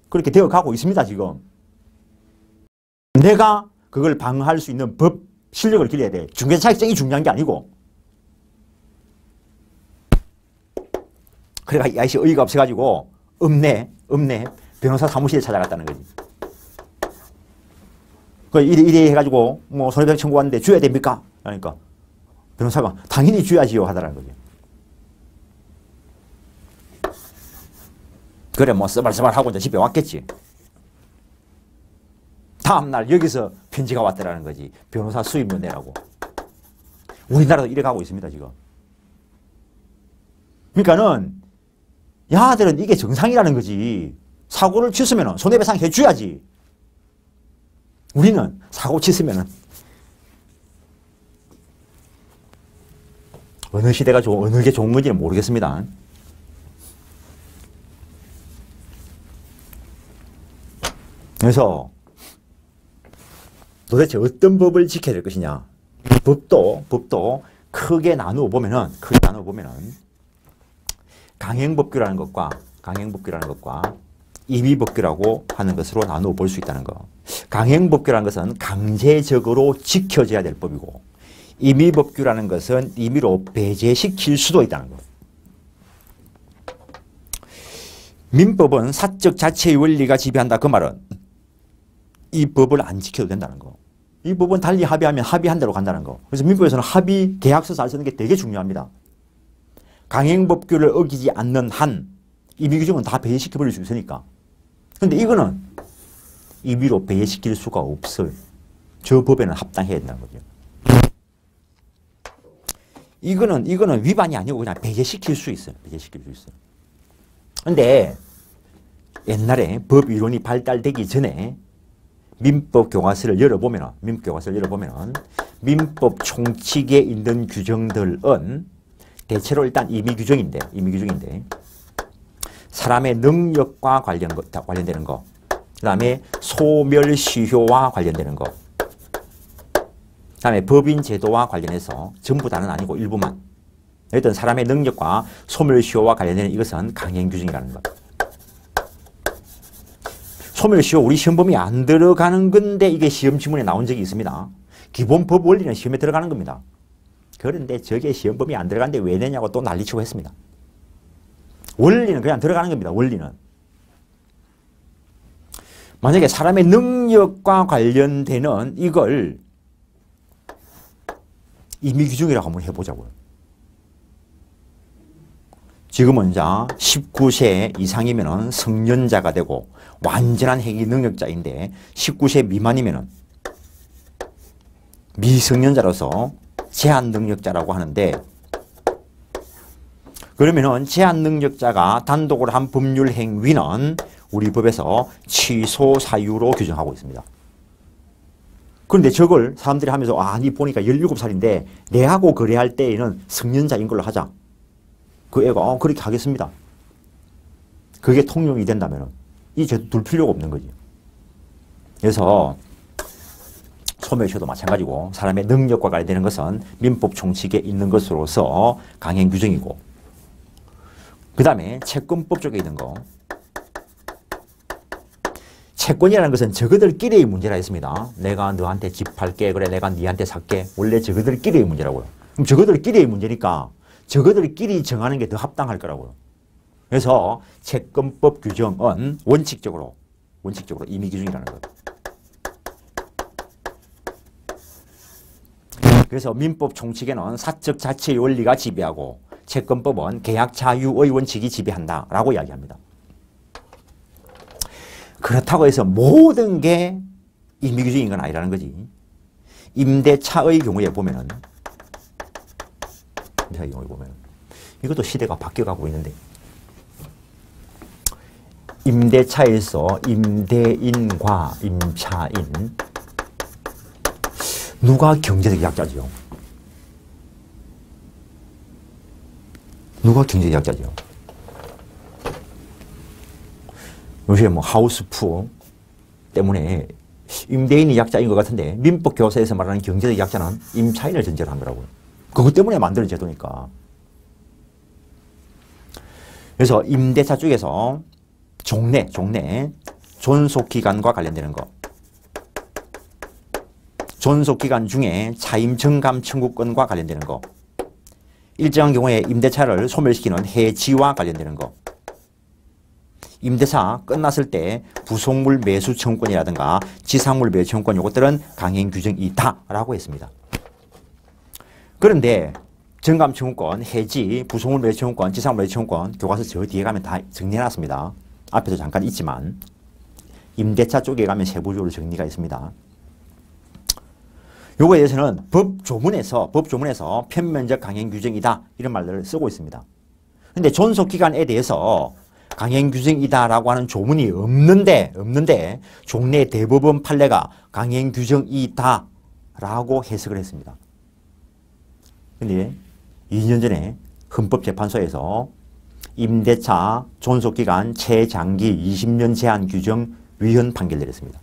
그렇게 되어가고 있습니다, 지금. 내가 그걸 방어할 수 있는 법 실력을 길러야 돼. 중개사익성이 중요한 게 아니고. 그래가 이 아이씨 어이가 없어가지고 없네 변호사 사무실에 찾아갔다는 거지. 그 이래 해가지고 뭐 손해배상 청구하는데 줘야 됩니까? 그러니까 변호사가 당연히 줘야지요 하더라는 거죠. 그래 뭐 써발써발하고 이제 집에 왔겠지. 다음날 여기서 편지가 왔다라는 거지. 변호사 수임료 내라고. 우리나라도 이래 가고 있습니다 지금. 그러니까는 야들은 이게 정상이라는 거지. 사고를 쳤으면 손해배상 해줘야지. 우리는 사고 쳤으면 어느 시대가 어느 게 좋은 건지는 모르겠습니다. 그래서 도대체 어떤 법을 지켜야 될 것이냐. 법도 크게 나누어 보면은 강행법규라는 것과 임의법규라고 하는 것으로 나누어 볼 수 있다는 거. 강행법규라는 것은 강제적으로 지켜져야 될 법이고, 임의법규라는 것은 임의로 배제시킬 수도 있다는 거. 민법은 사적 자체의 원리가 지배한다. 그 말은 이 법을 안 지켜도 된다는 거. 이 법은 달리 합의하면 합의한 대로 간다는 거. 그래서 민법에서는 합의 계약서 잘 쓰는 게 되게 중요합니다. 강행법규를 어기지 않는 한 임의규정은 다 배제시켜버릴 수 있으니까. 근데 이거는 임의로 배제시킬 수가 없어요. 저 법에는 합당해야 된다는 거죠. 이거는 위반이 아니고 그냥 배제시킬 수 있어요. 배제시킬 수 있어요. 근데 옛날에 법 이론이 발달되기 전에 민법 교과서를 열어보면 민법 총칙에 있는 규정들은 대체로 일단 임의규정인데 사람의 능력과 관련되는 거, 그 다음에 소멸시효와 관련되는 거, 그 다음에 법인 제도와 관련해서 전부 다는 아니고 일부만. 어떤 사람의 능력과 소멸시효와 관련되는 이것은 강행규정이라는 것. 소멸시효 우리 시험범위 안 들어가는 건데 이게 시험 지문에 나온 적이 있습니다. 기본법 원리는 시험에 들어가는 겁니다. 그런데 저게 시험범위 안 들어가는데 왜 내냐고 또 난리치고 했습니다. 원리는 그냥 들어가는 겁니다. 원리는. 만약에 사람의 능력과 관련되는 이걸 임의규정이라고 한번 해보자고요. 지금은 19세 이상이면 성년자가 되고 완전한 행위 능력자인데 19세 미만이면 미성년자로서 제한 능력자라고 하는데, 그러면은 제한 능력자가 단독으로 한 법률 행위는 우리 법에서 취소 사유로 규정하고 있습니다. 그런데 저걸 사람들이 하면서 아니 보니까 17살인데 내하고 거래할 때에는 성년자인 걸로 하자. 그 애가 그렇게 하겠습니다. 그게 통용이 된다면 이 제도 둘 필요가 없는 거지. 그래서 소멸시효도 마찬가지고 사람의 능력과 관련되는 것은 민법 총칙에 있는 것으로서 강행 규정이고, 그 다음에 채권법 쪽에 있는 거. 채권이라는 것은 저거들끼리의 문제라 했습니다. 내가 너한테 집 팔게, 그래 내가 니한테 살게. 원래 저거들끼리의 문제라고요. 그럼 저거들끼리의 문제니까 저거들끼리 정하는 게 더 합당할 거라고요. 그래서 채권법 규정은 원칙적으로 임의규정이라는 거예요. 그래서 민법 총칙에는 사적 자체의 원리가 지배하고 채권법은 계약 자유의 원칙이 지배한다라고 이야기합니다. 그렇다고 해서 모든 게 임의규정인 건 아니라는 거지. 임대차의 경우에 보면은 이것도 시대가 바뀌어가고 있는데, 임대차에서 임대인과 임차인, 누가 경제적 약자죠? 누가 경제적 약자죠? 요새 뭐 하우스푸어 때문에 임대인이 약자인 것 같은데 민법 교사에서 말하는 경제적 약자는 임차인을 전제로 한 거라고요. 그것 때문에 만드는 제도니까. 그래서 임대차 쪽에서 종래, 존속기간과 관련되는 거. 존속기간 중에 차임 정감 청구권과 관련되는 거. 일정한 경우에 임대차를 소멸시키는 해지와 관련되는 거. 임대차 끝났을 때 부속물 매수 청구권이라든가 지상물 매수 청구권 이것들은 강행 규정이다라고 했습니다. 그런데 정감 청구권, 해지, 부속물 매수 청구권, 지상물 매수 청구권 교과서 저 뒤에 가면 다 정리해놨습니다. 앞에도 잠깐 있지만 임대차 쪽에 가면 세부적으로 정리가 있습니다. 요거에 대해서는 법조문에서 편면적 강행 규정이다 이런 말들을 쓰고 있습니다. 근데 존속기간에 대해서 강행 규정이다라고 하는 조문이 없는데 종래 대법원 판례가 강행 규정이다라고 해석을 했습니다. 근데 2년 전에 헌법재판소에서 임대차 존속기간 최장기 20년 제한 규정 위헌 판결 내렸습니다.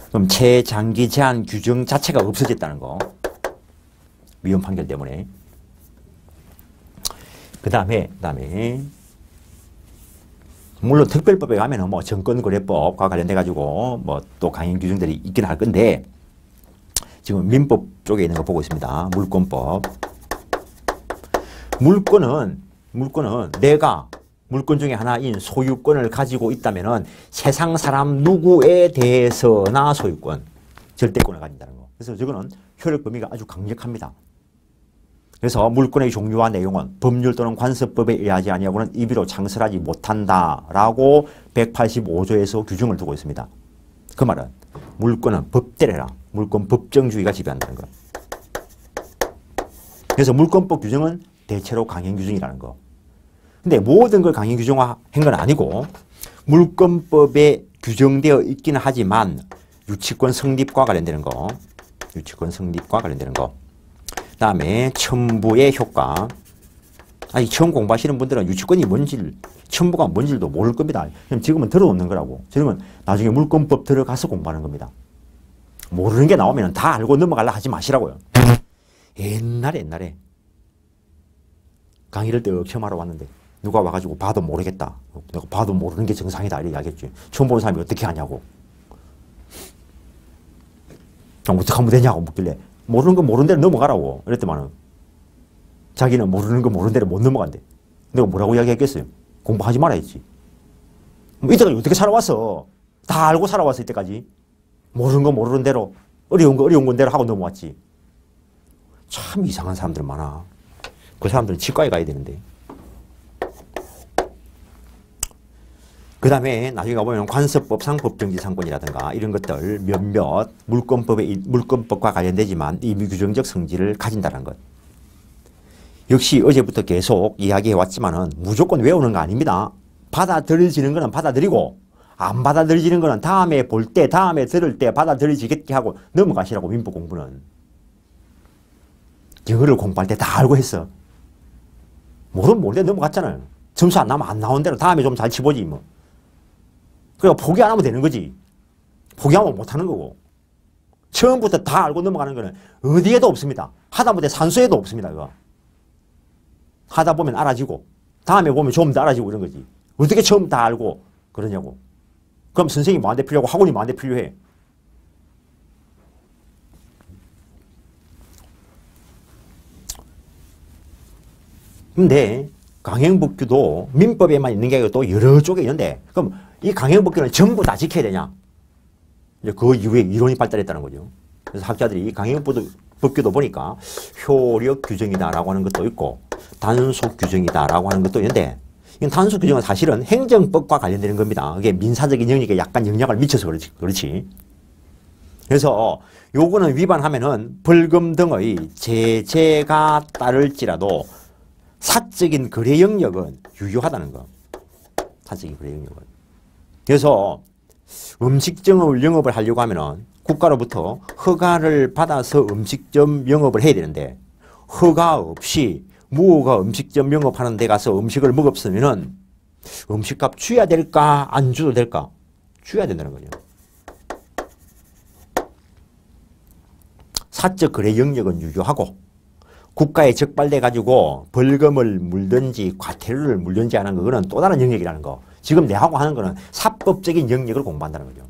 그럼 최장기 제한 규정 자체가 없어졌다는 거. 위헌 판결 때문에. 그 다음에 물론 특별법에 가면은 뭐 정권거래법과 관련돼 가지고 뭐 또 강행 규정들이 있긴 할 건데 지금 민법 쪽에 있는 거 보고 있습니다. 물권법. 물권은 내가 물권 중에 하나인 소유권을 가지고 있다면은 세상 사람 누구에 대해서나 소유권, 절대권을 가진다는 거. 그래서 저거는 효력 범위가 아주 강력합니다. 그래서 물권의 종류와 내용은 법률 또는 관습법에 의하지 아니하고는 임의로 창설하지 못한다라고 185조에서 규정을 두고 있습니다. 그 말은 물권은 법대로라. 물권 법정주의가 지배한다는 거. 그래서 물권법 규정은 대체로 강행 규정이라는 거. 근데 모든 걸 강행 규정화한 건 아니고 물권법에 규정되어 있기는 하지만 유치권 성립과 관련되는 거. 그다음에 첨부의 효과. 아니 처음 공부하시는 분들은 유치권이 뭔지 첨부가 뭔지도 모를 겁니다. 지금은 들어놓는 거라고. 지금은 나중에 물권법 들어가서 공부하는 겁니다. 모르는 게 나오면 다 알고 넘어가려 하지 마시라고요. 옛날에 강의를 떡 처음 하러 왔는데 누가 와가지고 봐도 모르겠다. 내가 봐도 모르는 게 정상이다 이렇게 이야기했지. 처음 보는 사람이 어떻게 하냐고. 어떻게 하면 되냐고 묻길래 모르는 거 모르는 대로 넘어가라고 이랬더만은 자기는 모르는 거 모르는 대로 못 넘어간대. 내가 뭐라고 이야기했겠어요? 공부하지 말아야지. 이때까지 어떻게 살아왔어? 다 알고 살아왔어 이때까지. 모르는 거 모르는 대로 어려운 거 어려운 건대로 하고 넘어왔지. 참 이상한 사람들 많아. 그 사람들은 치과에 가야 되는데. 그 다음에 나중에 가보면 관습법상 법정지상권이라든가 이런 것들 몇몇 물권법과 관련되지만 임의규정적 성질을 가진다는 것. 역시 어제부터 계속 이야기해왔지만은 무조건 외우는 거 아닙니다. 받아들여지는 거는 받아들이고 안 받아들여지는 거는 다음에 볼 때, 다음에 들을 때 받아들여지겠게 하고 넘어가시라고 민법 공부는. 영어를 공부할 때 다 알고 했어. 모르면 모르는데 넘어갔잖아요. 점수 안 나오면 안 나온 대로 다음에 좀 잘 치보지 뭐. 그러니까 포기 안 하면 되는 거지. 포기하면 못하는 거고. 처음부터 다 알고 넘어가는 거는 어디에도 없습니다. 하다못해 산수에도 없습니다. 그거. 하다 보면 알아지고 다음에 보면 좀 더 알아지고 이런 거지. 어떻게 처음 다 알고 그러냐고. 그럼 선생님이 뭐한테 필요하고 학원이 뭐한테 필요해. 근데 강행법규도 민법에만 있는 게 아니고 또 여러 쪽에 있는데 그럼 이 강행법규는 전부 다 지켜야 되냐? 이제 그 이후에 이론이 발달했다는 거죠. 그래서 학자들이 이 강행법규도 보니까 효력 규정이다라고 하는 것도 있고 단속 규정이다라고 하는 것도 있는데 이건 단속 규정은 사실은 행정법과 관련되는 겁니다. 이게 민사적인 영역에 약간 영향을 미쳐서 그렇지. 그래서 요거는 위반하면은 벌금 등의 제재가 따를지라도 사적인 거래 영역은 유효하다는 거. 사적인 거래 영역은. 그래서 음식점을 영업을 하려고 하면은 국가로부터 허가를 받아서 음식점 영업을 해야 되는데 허가 없이 무허가 음식점 영업하는 데 가서 음식을 먹었으면은 음식값 줘야 될까 안 줘도 될까? 줘야 된다는 거죠. 사적 거래 영역은 유효하고 국가에 적발돼 가지고 벌금을 물든지 과태료를 물든지 하는 거는 또 다른 영역이라는 거. 지금 내하고 하는 거는 사법적인 영역을 공부한다는 거죠.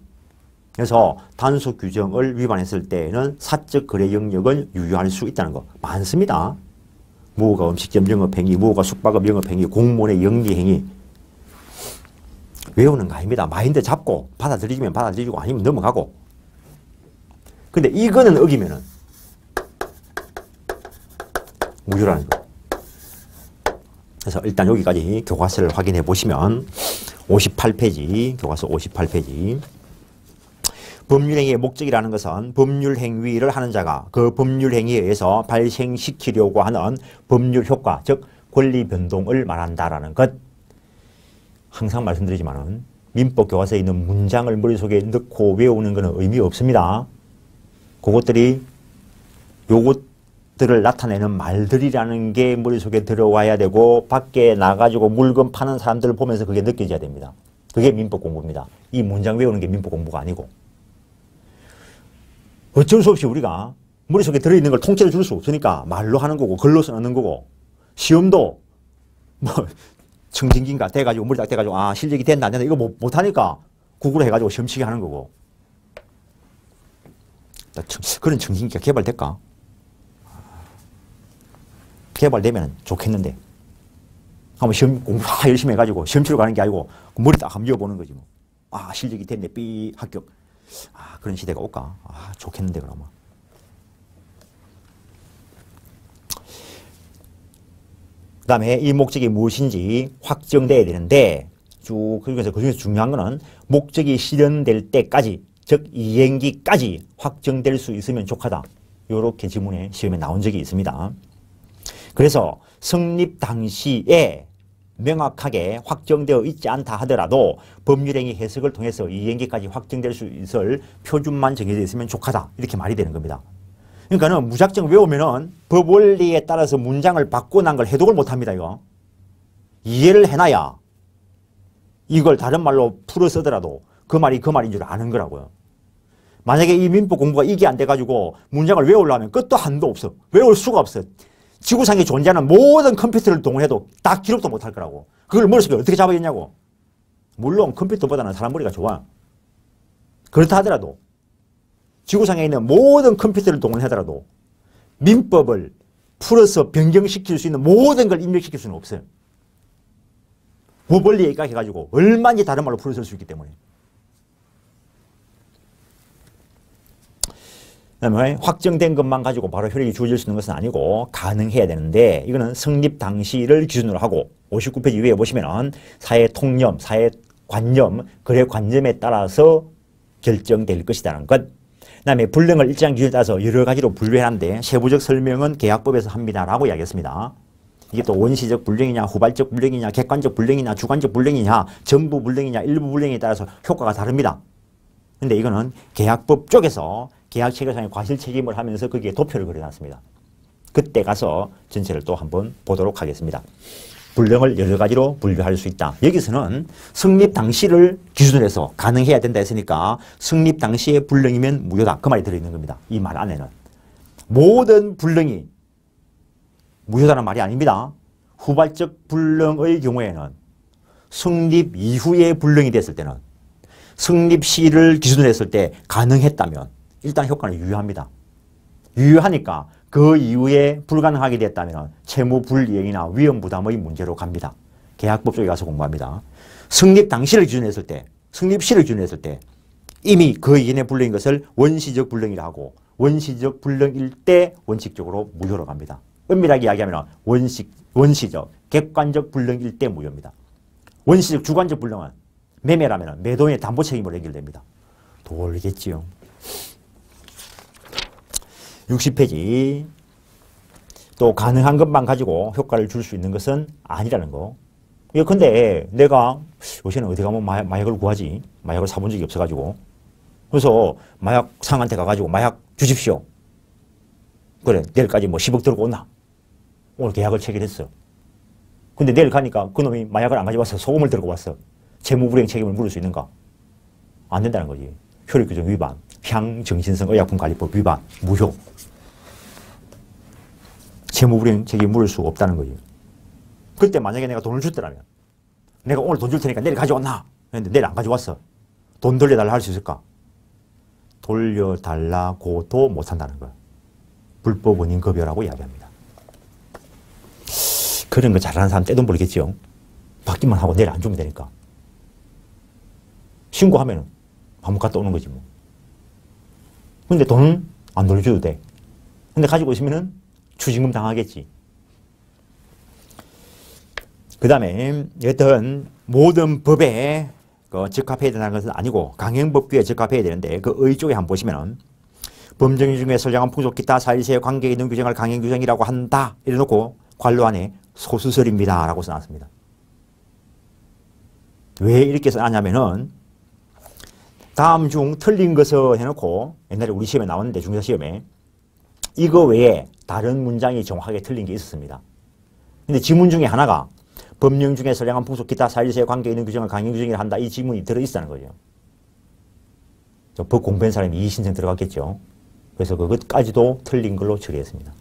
그래서 단속 규정을 위반했을 때에는 사적 거래 영역을 유효할 수 있다는 거 많습니다. 무허가 음식점 영업행위, 무허가 숙박업 영업행위, 공무원의 영리행위 외우는 거 아닙니다. 마인드 잡고 받아들이면 받아들이고 아니면 넘어가고. 근데 이거는 어기면은 무효라는 거. 그래서 일단 여기까지 교과서를 확인해 보시면 58페이지, 교과서 58페이지. 법률행위의 목적이라는 것은 법률행위를 하는 자가 그 법률행위에 의해서 발생시키려고 하는 법률효과, 즉 권리변동을 말한다라는 것. 항상 말씀드리지만 민법 교과서에 있는 문장을 머릿속에 넣고 외우는 것은 의미 없습니다. 그것들이 요것들을 나타내는 말들이라는 게 머릿속에 들어와야 되고 밖에 나가지고 물건 파는 사람들을 보면서 그게 느껴져야 됩니다. 그게 민법 공부입니다. 이 문장 외우는 게 민법 공부가 아니고. 어쩔 수 없이 우리가 머릿속에 들어있는 걸 통째로 줄 수 없으니까 말로 하는 거고 글로 쓰는 거고 시험도 뭐 청진기인가 돼가지고 머리 딱 돼가지고 아 실력이 된다 안 된다 이거 못하니까 구글 해가지고 시험치기 하는 거고. 그런 청진기가 개발될까? 개발되면 좋겠는데 한번 시험 공부 열심히 해가지고 시험 치러 가는 게 아니고 머리 딱 한번 이어보는 거지 뭐. 아 실력이 됐네 삐 합격. 아 그런 시대가 올까? 아 좋겠는데 그러면. 그 다음에 이 목적이 무엇인지 확정돼야 되는데 그래서 그중에서 중요한 거는 목적이 실현될 때까지 즉 이행기까지 확정될 수 있으면 족하다. 이렇게 지문에 시험에 나온 적이 있습니다. 그래서 성립 당시에 명확하게 확정되어 있지 않다 하더라도 법률행위 해석을 통해서 이행기까지 확정될 수 있을 표준만 정해져 있으면 족하다. 이렇게 말이 되는 겁니다. 그러니까는 무작정 외우면은 법 원리에 따라서 문장을 바꿔난 걸 해독을 못합니다. 이거 이해를 해놔야 이걸 다른 말로 풀어 쓰더라도 그 말이 그 말인 줄 아는 거라고요. 만약에 이 민법 공부가 이게 안 돼가지고 문장을 외우려면 끝도 한도 없어. 외울 수가 없어. 지구상에 존재하는 모든 컴퓨터를 동원해도 다 기록도 못할 거라고. 그걸 머릿속에 어떻게 잡아겠냐고. 물론 컴퓨터보다는 사람 머리가 좋아. 그렇다 하더라도 지구상에 있는 모든 컴퓨터를 동원하더라도 민법을 풀어서 변경시킬 수 있는 모든 걸 입력시킬 수는 없어요. 법 원리에 입각해가지고 얼마든지 다른 말로 풀어 쓸 수 있기 때문에. 그다음에 확정된 것만 가지고 바로 효력이 주어질 수 있는 것은 아니고 가능해야 되는데 이거는 성립 당시를 기준으로 하고 59페이지 위에 보시면은 사회 통념, 사회 관념, 거래 관념에 따라서 결정될 것이라는 것. 그다음에 불능을 일정 기준에 따라서 여러 가지로 분류해놨는데 세부적 설명은 계약법에서 합니다라고 이야기했습니다. 이게 또 원시적 불능이냐, 후발적 불능이냐, 객관적 불능이냐, 주관적 불능이냐, 전부 불능이냐, 일부 불능에 따라서 효과가 다릅니다. 근데 이거는 계약법 쪽에서 계약 체결상의 과실 책임을 하면서 거기에 도표를 그려놨습니다. 그때 가서 전체를 또 한번 보도록 하겠습니다. 불능을 여러 가지로 분류할 수 있다. 여기서는 성립 당시를 기준으로 해서 가능해야 된다 했으니까 성립 당시의 불능이면 무효다. 그 말이 들어있는 겁니다. 이 말 안에는. 모든 불능이 무효다는 말이 아닙니다. 후발적 불능의 경우에는 성립 이후에 불능이 됐을 때는 성립 시를 기준으로 했을 때 가능했다면 일단 효과는 유효합니다. 유효하니까 그 이후에 불가능하게 됐다면 채무 불이행이나 위험 부담의 문제로 갑니다. 계약법 쪽에 가서 공부합니다. 성립 당시를 기준으로 했을 때, 성립 시를 기준으로 했을 때 이미 그 이전에 불능인 것을 원시적 불능이라 하고 원시적 불능일 때 원칙적으로 무효로 갑니다. 엄밀하게 이야기하면 원시적, 객관적 불능일 때 무효입니다. 원시적, 주관적 불능은 매매라면 매도인의 담보 책임으로 해결됩니다. 돌겠지요. 60페이지. 또 가능한 것만 가지고 효과를 줄 수 있는 것은 아니라는 거. 근데 내가 요새는 어디 가면 마약을 구하지? 마약을 사본 적이 없어가지고. 그래서 마약 상한테 가가지고 마약 주십시오. 그래, 내일까지 뭐 10억 들고 온나? 오늘 계약을 체결했어. 근데 내일 가니까 그놈이 마약을 안 가져와서 소금을 들고 왔어. 재무불이행 책임을 물을 수 있는가? 안 된다는 거지. 효력규정 위반, 향정신성의약품관리법 위반, 무효. 재무불이행 책임을 물을 수 없다는 거지. 그때 만약에 내가 돈을 줬더라면, 내가 오늘 돈 줄 테니까 내일 가져왔나? 근데 내일 안 가져왔어. 돈 돌려달라 할 수 있을까? 돌려달라고도 못한다는 거야. 불법 원인급여라고 이야기합니다. 그런 거 잘하는 사람 떼돈 벌겠지요. 받기만 하고 내일 안 주면 되니까. 신고하면 감옥 갔다 오는 거지 뭐. 근데 돈은 안 돌려줘도 돼. 근데 가지고 있으면은 추징금 당하겠지. 그 다음에 여튼 모든 법에 적합해야 된다는 것은 아니고 강행법규에 적합해야 되는데 그 의 쪽에 한번 보시면은 범정 중에 선량한 풍속 기타 사일세의 관계에 있는 규정을 강행규정이라고 한다 이래놓고 관로 안에 소수설입니다 라고 써놨습니다. 왜 이렇게 써놨냐면은 다음 중 틀린 것을 해놓고 옛날에 우리 시험에 나왔는데 중사 시험에 이거 외에 다른 문장이 정확하게 틀린 게 있었습니다. 근데 지문 중에 하나가 법령 중에 선량한 풍속 기타 사일세의 관계에 있는 규정을 강행규정이라 한다 이 지문이 들어있다는 거죠. 법 공부한 사람이 이 신청 들어갔겠죠. 그래서 그것까지도 틀린 걸로 처리했습니다.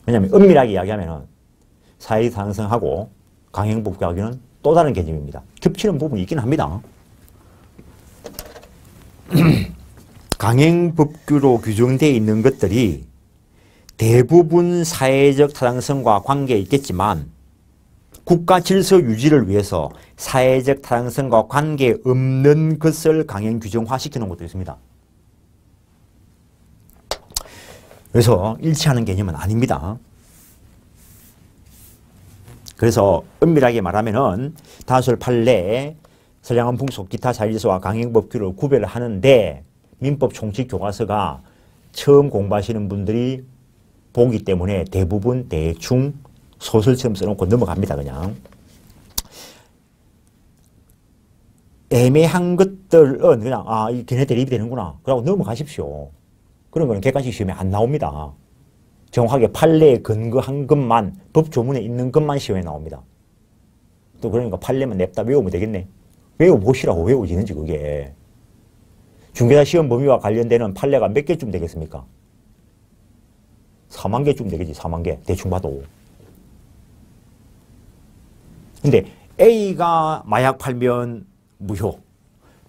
왜냐하면 엄밀하게 이야기하면 사회상승하고 강행법규하고는 또 다른 개념입니다. 겹치는 부분이 있긴 합니다. 강행법규로 규정되어 있는 것들이 대부분 사회적 타당성과 관계에 있겠지만 국가 질서 유지를 위해서 사회적 타당성과 관계없는 것을 강행 규정화 시켜놓은 것도 있습니다. 그래서 일치하는 개념은 아닙니다. 그래서 엄밀하게 말하면은 다술 판례에 선량한 풍속 기타 사일서와 강행법규를 구별을 하는데 민법 총칙 교과서가 처음 공부하시는 분들이 보기 때문에 대부분 대충 소설처럼 써놓고 넘어갑니다. 그냥 애매한 것들은 그냥 이 걔네 대립이 되는구나 그러고 넘어가십시오. 그런 거는 객관식 시험에 안 나옵니다. 정확하게 판례에 근거한 것만 법 조문에 있는 것만 시험에 나옵니다. 또 그러니까 판례만 냅다 외우면 되겠네. 외워보시라고 외워지는지 그게. 중개사 시험 범위와 관련되는 판례가 몇 개쯤 되겠습니까? 4만 개쯤 되겠지. 4만 개. 대충 봐도. 근데 A가 마약 팔면 무효,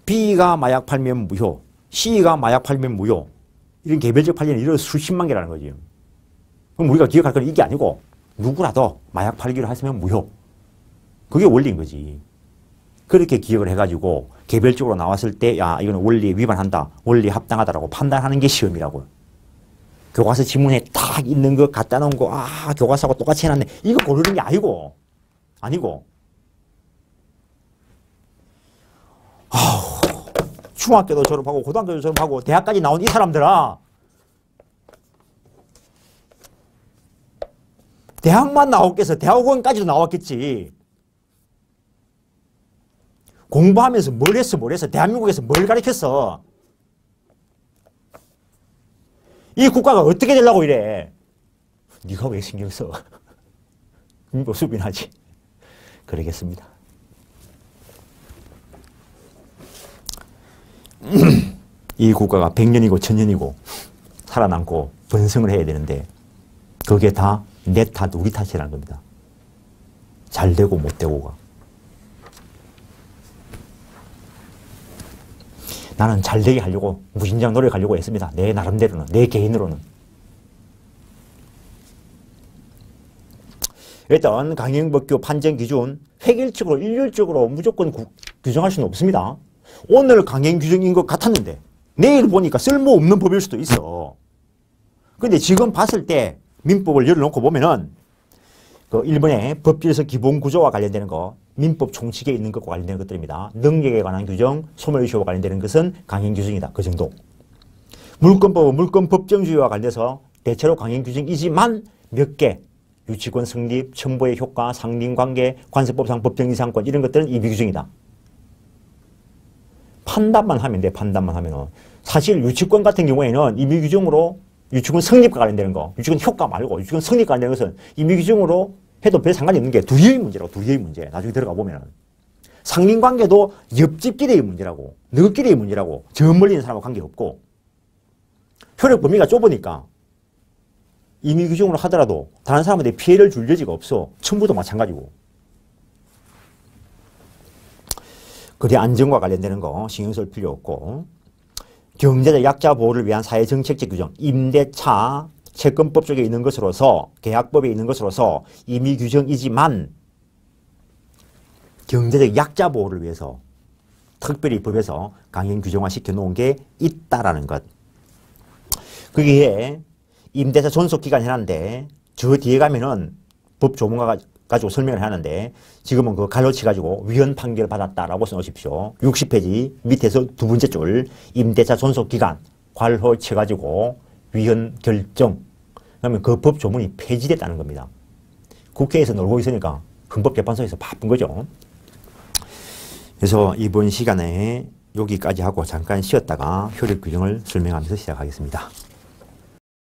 B가 마약 팔면 무효, C가 마약 팔면 무효. 이런 개별적 판례는 이런 수십만 개라는 거지. 그럼 우리가 기억할 건 이게 아니고 누구라도 마약 팔기로 했으면 무효. 그게 원리인 거지. 그렇게 기억을 해가지고 개별적으로 나왔을 때 야 이거는 원리 위반한다, 원리 합당하다라고 판단하는 게 시험이라고요. 교과서 지문에 딱 있는 거 갖다 놓은 거 교과서하고 똑같이 해놨네 이거 고르는 게 아니고 중학교도 졸업하고 고등학교도 졸업하고 대학까지 나온 이 사람들아 대학만 나왔겠어. 대학원까지도 나왔겠지. 공부하면서 뭘 했어. 대한민국에서 뭘 가르쳤어. 이 국가가 어떻게 되려고 이래. 네가 왜 신경 써. 민법 수빈하지. 그러겠습니다. 이 국가가 100년이고 1000년이고 살아남고 번성을 해야 되는데 그게 다 내 탓, 우리 탓이라는 겁니다. 잘 되고 못 되고가. 나는 잘 되게 하려고 무진장 노력하려고 했습니다. 내 나름대로는, 내 개인으로는. 일단 강행법규 판정 기준 획일적으로 일률적으로 무조건 규정할 수는 없습니다. 오늘 강행 규정인 것 같았는데 내일 보니까 쓸모없는 법일 수도 있어. 근데 지금 봤을 때 민법을 열어놓고 보면은 그 일본의 법질서 기본 구조와 관련되는 거, 민법 총칙에 있는 것과 관련되는 것들입니다. 능력에 관한 규정, 소멸시효와 관련되는 것은 강행 규정이다. 그 정도. 물권법은 물권 법정주의와 관련돼서 대체로 강행 규정이지만 몇 개, 유치권 성립, 첨부의 효과, 상린관계, 관세법상 법정 이상권 이런 것들은 이비규정이다. 판단만 하면 돼. 판단만 하면은. 사실 유치권 같은 경우에는 임의규정으로 유치권 성립과 관련되는 거, 유치권 효과 말고 유치권 성립과 관련되는 것은 임의규정으로 해도 별 상관이 없는 게 둘의 문제라고. 둘의 문제. 나중에 들어가 보면은. 상린관계도 옆집끼리의 문제라고, 너끼리의 문제라고, 저 멀리 있는 사람하고 관계없고, 효력 범위가 좁으니까 임의규정으로 하더라도 다른 사람한테 피해를 줄 여지가 없어. 첨부도 마찬가지고. 거래 안정과 관련되는 거 신경 쓸 필요 없고, 경제적 약자 보호를 위한 사회정책적 규정, 임대차 채권법 쪽에 있는 것으로서, 계약법에 있는 것으로서 임의규정이지만 경제적 약자 보호를 위해서 특별히 법에서 강행 규정화 시켜놓은 게 있다라는 것. 거기에 임대차 존속기간 해놨는데 저 뒤에 가면은 법 조문가 가지고 설명을 하는데 지금은 그 갈로 치가지고 위헌 판결 받았다라고 써놓으십시오. 60페이지 밑에서 두 번째 줄 임대차 존속기간 괄호 쳐가지고 위헌 결정. 그러면 그 법 조문이 폐지됐다는 겁니다. 국회에서 놀고 있으니까 헌법재판소에서 바쁜 거죠. 그래서 이번 시간에 여기까지 하고 잠깐 쉬었다가 효력 규정을 설명하면서 시작하겠습니다.